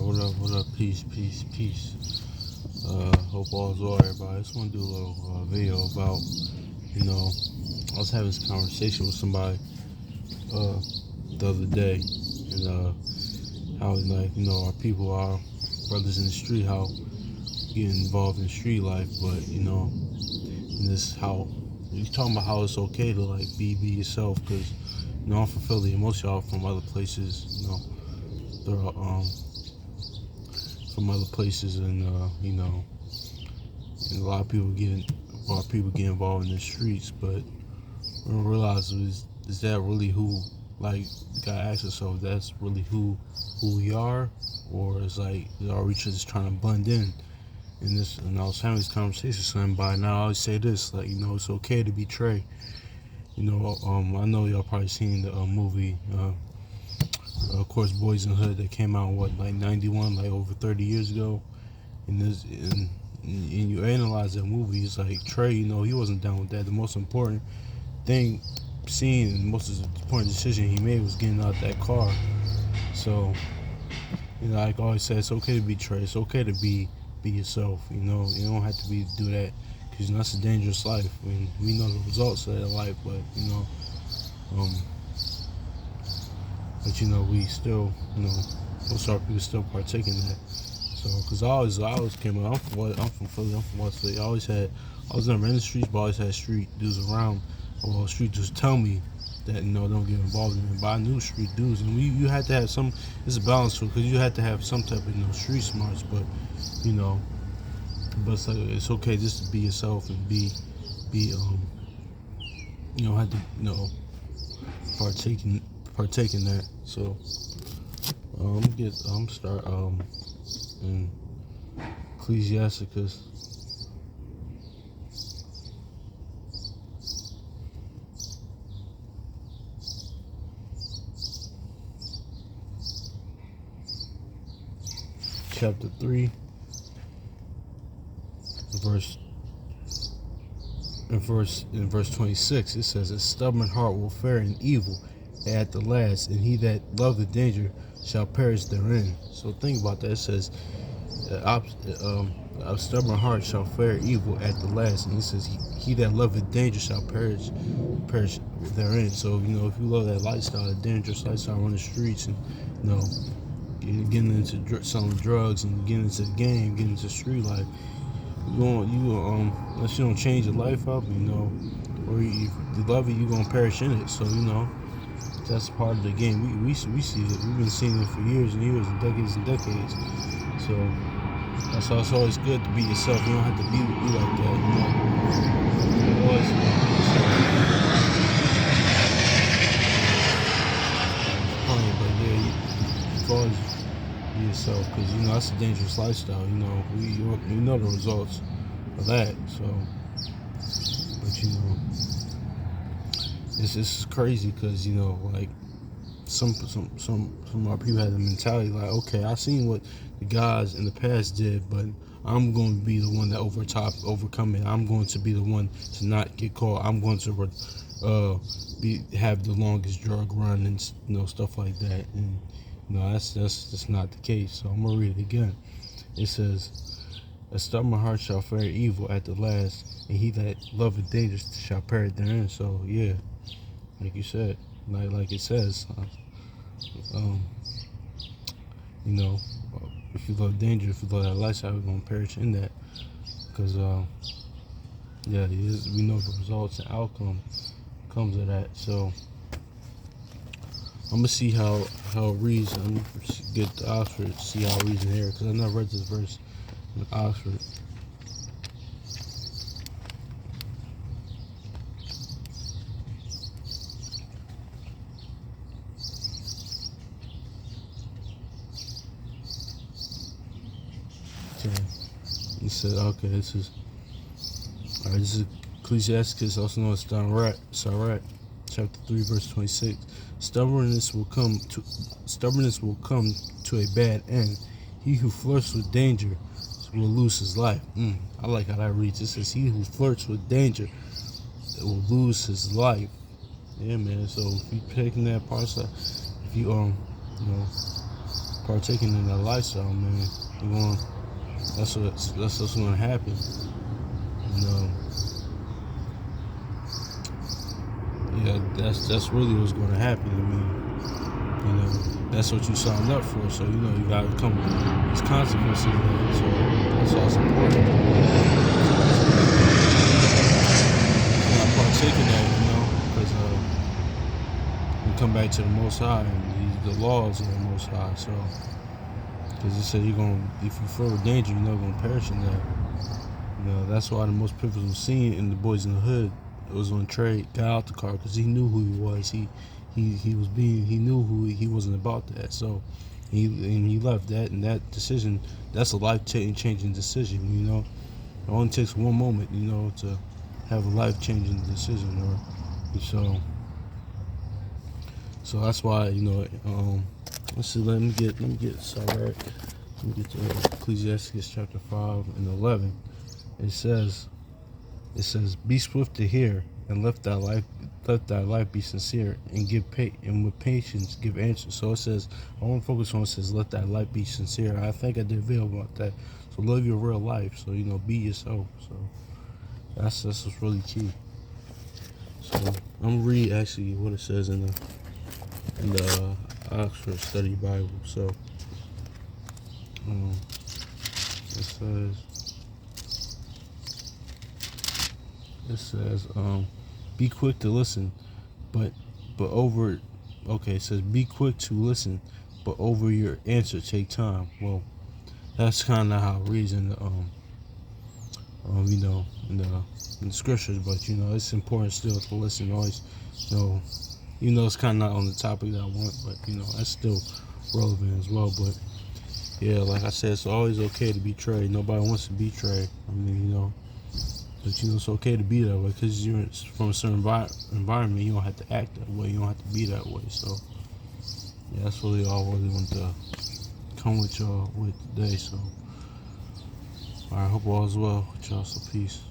What up? Peace. Hope all's well, everybody. I just want to do a little video about, I was having this conversation with somebody the other day, and how, our people, our brothers in the street, how getting involved in street life, but, and this how, you talking about how it's okay to, be yourself, because, I'm from Philly, and most of y'all from other places, they're from other places, and and a lot of people get involved in the streets, but we don't realize is that really who, you gotta ask yourself, that's really who we are, or is are we just trying to blend in this? And I was having this conversation with somebody. Now I always say this, it's okay to be Trey. I know y'all probably seen the movie, of course, Boys in the Hood, that came out, 91, over 30 years ago. And you analyze that movie, it's Trey, he wasn't down with that. The most important thing, and the most important decision he made was getting out that car. So, like I always say, it's okay to be Trey. It's okay to be yourself. You don't have to do that, because that's a dangerous life. I mean, we know the results of that life, but we still, most of our people still partake in that. So, because I always came up, I'm from Philly, I'm from West Philly. I was never in the streets, but I always had street dudes around. Well, street dudes tell me that, don't get involved in it. But I knew street dudes, and you had to have some, it's a balance, because you had to have some type of, street smarts, but, but it's okay just to be yourself and be you don't have to, partake in that. So, I'm start in Ecclesiasticus. Chapter 3, verse 26, it says, "A stubborn heart will fare in evil at the last, and he that loveth danger shall perish therein." So think about that. It says, "A stubborn heart shall fare evil at the last," and he says, "He that loveth danger shall perish therein." So if you love that lifestyle, that dangerous lifestyle on the streets, and getting into selling drugs and getting into the game, getting into street life, unless you don't change your life up, or you love it, you're gonna perish in it. So that's part of the game. We see it. We've been seeing it for years and years and decades. So that's why it's always good to be yourself. You don't have to be like that. Always funny, but you always be yourself, because that's a dangerous lifestyle. We know the results of that. So, but it's crazy, because some of our people have the mentality okay, I seen what the guys in the past did, but I'm going to be the one that overcome it. I'm going to be the one to not get caught. I'm going to have the longest drug run, and stuff like that. And that's just not the case. So I'm gonna read it again. It says, "A stubborn heart shall fare evil at the last, and he that loveth danger shall perish therein." So yeah, like you said, like it says, if you love danger, if you love that lifestyle, you're gonna perish in that, because we know the results and outcome comes of that. So I'm gonna see how it reads. I'm gonna get to Oxford to see how it reads in here, because I never read this verse in Oxford. Okay. He said, okay, this is Ecclesiasticus, also known as Sirach, chapter 3, verse 26. Stubbornness will come to a bad end. He who flirts with danger will lose his life. I like how that reads. It says, "He who flirts with danger will lose his life." Yeah, man. So if you taking that part, if you partaking in that lifestyle, man, you're going. That's what's going to happen. You know. Yeah, that's really what's going to happen. I mean, you know, that's what you signed up for. So you know, you got to come with these consequences. Man. So that's why it's important. You partake in that, you know, because we come back to the Most High and the laws of the Most High. So, because He said if you feel danger, you're not going to perish in that. You know, that's why the most pivotal scene in The Boys in the Hood, it was when Trey got out the car, because he knew who he was. He knew who he wasn't about that. So he left that, and that decision, that's a life changing decision. You know, it only takes one moment, you know, to have a life changing decision. Or so that's why, you know. Let's see. Let me get sorry. Let me get to Ecclesiastes chapter 5 and 11. It says, "Be swift to hear, and let thy life be sincere, and and with patience give answer." So it says, I want to focus on. It says, "Let thy life be sincere." I think I did a video about that. So live your real life. So you know, be yourself. So that's what's really key. So I'm gonna read actually what it says in the Oxford Study Bible. So it says, be quick to listen, but over. Okay, it says, be quick to listen, but over your answer take time. Well, that's kind of how it reads in the you know, in the scriptures. But you know, it's important still to listen. Always, you know, it's kind of not on the topic that I want, but you know, that's still relevant as well. But yeah, like I said, it's always okay to be Trey. Nobody wants to be Trey. I mean, you know. But you know, it's okay to be that way, because you're from a certain environment. You don't have to act that way. You don't have to be that way. So yeah, that's really all I really want to come with y'all with today. So I hope all is well with y'all. So peace.